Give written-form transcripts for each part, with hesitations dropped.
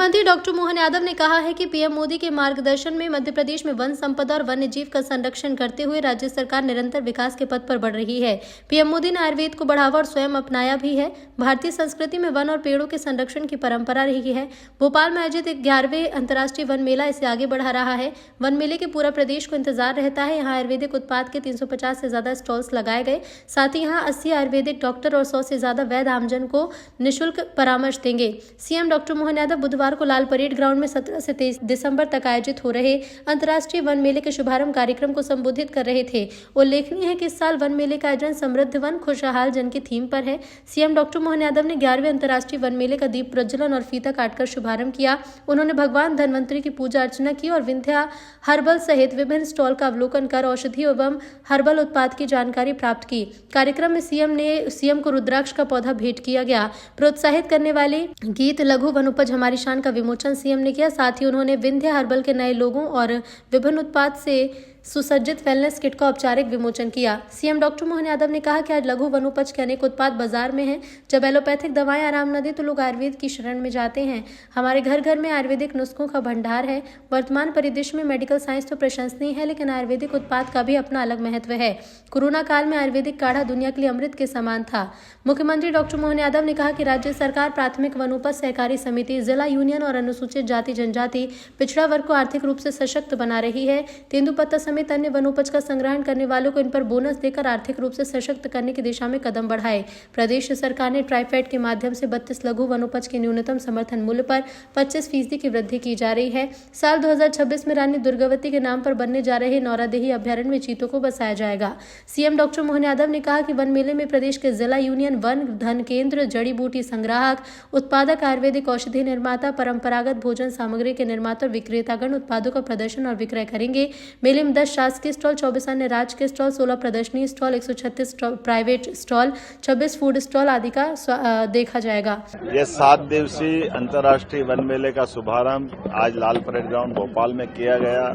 मुख्यमंत्री डॉक्टर मोहन यादव ने कहा है कि पीएम मोदी के मार्गदर्शन में मध्य प्रदेश में वन संपदा और वन्य जीव का संरक्षण करते हुए राज्य सरकार निरंतर विकास के पथ पर बढ़ रही है। पीएम मोदी ने आयुर्वेद को बढ़ावा और स्वयं अपनाया भी है। भारतीय संस्कृति में वन और पेड़ों के संरक्षण की परंपरा रही है। भोपाल में आयोजित 11वें अंतर्राष्ट्रीय वन मेला इसे आगे बढ़ा रहा है। वन मेले के पूरा प्रदेश को इंतजार रहता है। यहाँ आयुर्वेदिक उत्पाद के 350 से ज्यादा स्टॉल्स लगाए गए। साथ ही यहाँ 80 आयुर्वेदिक डॉक्टर और 100 से ज्यादा वैद्य आमजन को निःशुल्क परामर्श देंगे। सीएम डॉक्टर मोहन यादव बुधवार को लाल परेड ग्राउंड में 17 से 23 दिसंबर तक आयोजित हो रहे अंतर्राष्ट्रीय वन मेले के शुभारंभ कार्यक्रम को संबोधित कर रहे थे। उल्लेखनीय है कि इस साल वन मेले का आयोजन समृद्ध वन खुशहाल जन की थीम पर है। सीएम डॉक्टर मोहन यादव ने 11वें अंतर्राष्ट्रीय वन मेले का दीप प्रज्वलन और फीता काटकर शुभारंभ किया। उन्होंने भगवान धन्वंतरी की पूजा अर्चना की और विंध्या हर्बल सहित विभिन्न स्टॉल का अवलोकन कर औषधि एवं हर्बल उत्पाद की जानकारी प्राप्त की। कार्यक्रम में सीएम को रुद्राक्ष का पौधा भेंट किया गया। प्रोत्साहित करने वाले गीत लघु वन उपज हमारी शान का विमोचन सीएम ने किया। साथ ही उन्होंने विंध्या हर्बल के नए लोगों और विभिन्न उत्पाद से सुसज्जित वेलनेस किट का औपचारिक विमोचन किया। सीएम डॉक्टर मोहन यादव ने कहा कि आज लघु वनोपज के अनेक उत्पाद बाजार में हैं। जब एलोपैथिक दवाएं आराम न दें तो लोग आयुर्वेद की शरण में जाते हैं। हमारे घर घर में आयुर्वेदिक नुस्खों का भंडार है। वर्तमान परिदृश्य में मेडिकल साइंस तो प्रशंसनीय है, लेकिन आयुर्वेदिक उत्पाद का भी अपना अलग महत्व है। कोरोना काल में आयुर्वेदिक काढ़ा दुनिया के लिए अमृत के समान था। मुख्यमंत्री डॉक्टर मोहन यादव ने कहा कि राज्य सरकार प्राथमिक वनोपज सहकारी समिति, जिला यूनियन और अनुसूचित जाति जनजाति पिछड़ा वर्ग को आर्थिक रूप से सशक्त बना रही है। तेंदुपत्ता समेत अन्य वनोपज का संग्रहण करने वालों को इन पर बोनस देकर आर्थिक रूप से सशक्त करने की दिशा में कदम बढ़ाए। प्रदेश सरकार ने ट्राइफेड के माध्यम से 32 लघु वनोपज के न्यूनतम समर्थन मूल्य पर 25% की वृद्धि की जा रही है। साल 2026 में रानी दुर्गावती के नाम पर बनने जा रहे नौरादेही अभ्यारण्य में चीतों को बसाया जाएगा। सीएम डॉक्टर मोहन यादव ने कहा कि वन मेले में प्रदेश के जिला यूनियन, वन धन केंद्र, जड़ी बूटी संग्राहक, उत्पादक, आयुर्वेदिक औषधि निर्माता, परंपरागत भोजन सामग्री के निर्माता और विक्रेतागण उत्पादों का प्रदर्शन और विक्रय करेंगे। मेले में 10 शासकीय स्टॉल, 24 अन्य राज्य के स्टॉल, 16 प्रदर्शनी stall, 136 private stall, 26 food stall आदि का देखा जाएगा। ये 7 दिवसीय अंतर्राष्ट्रीय वन मेले का शुभारंभ आज लाल परेड ग्राउंड भोपाल में किया गया।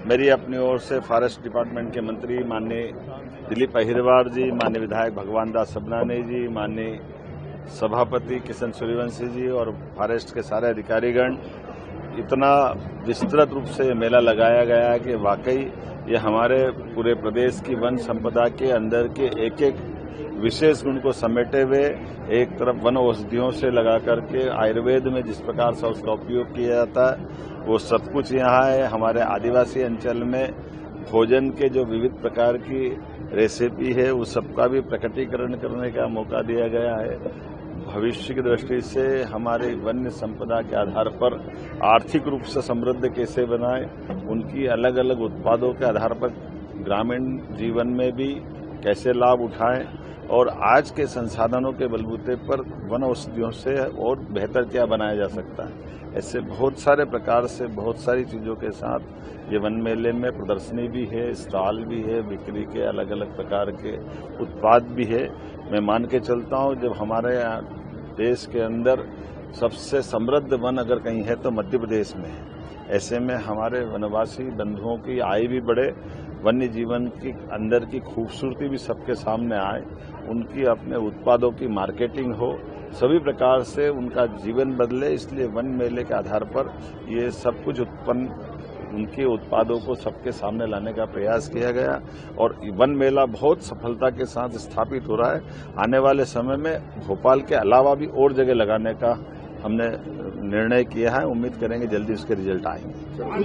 मेरी अपनी ओर से फॉरेस्ट डिपार्टमेंट के मंत्री माननीय दिलीप अहिरवार जी, माननीय विधायक भगवान दास सबनानी जी, माननीय सभापति किशन सूर्यवंशी जी और फॉरेस्ट के सारे अधिकारीगण, इतना विस्तृत रूप से मेला लगाया गया है कि वाकई ये हमारे पूरे प्रदेश की वन संपदा के अंदर के एक एक विशेष गुण को समेटे हुए, एक तरफ वन औषधियों से लगा करके आयुर्वेद में जिस प्रकार से उसका उपयोग किया जाता है वो सब कुछ यहाँ है। हमारे आदिवासी अंचल में भोजन के जो विविध प्रकार की रेसिपी है उस सबका भी प्रकटीकरण करने का मौका दिया गया है। भविष्य की दृष्टि से हमारे वन्य संपदा के आधार पर आर्थिक रूप से समृद्ध कैसे बनाए, उनकी अलग अलग उत्पादों के आधार पर ग्रामीण जीवन में भी कैसे लाभ उठाएं और आज के संसाधनों के बलबूते पर वन औषधियों से और बेहतर क्या बनाया जा सकता है। ऐसे बहुत सारे प्रकार से बहुत सारी चीज़ों के साथ ये वन मेले में प्रदर्शनी भी है, स्टॉल भी है, बिक्री के अलग अलग प्रकार के उत्पाद भी है। मैं मान के चलता हूँ जब हमारे देश के अंदर सबसे समृद्ध वन अगर कहीं है तो मध्य प्रदेश में है। ऐसे में हमारे वनवासी बंधुओं की आय भी बढ़े, वन्य जीवन की अंदर की खूबसूरती भी सबके सामने आए, उनकी अपने उत्पादों की मार्केटिंग हो, सभी प्रकार से उनका जीवन बदले। इसलिए वन मेले के आधार पर ये सब कुछ उनके उत्पादों को सबके सामने लाने का प्रयास किया गया और वन मेला बहुत सफलता के साथ स्थापित हो रहा है। आने वाले समय में भोपाल के अलावा भी और जगह लगाने का हमने निर्णय किया है। उम्मीद करेंगे जल्दी उसके रिजल्ट आएंगे।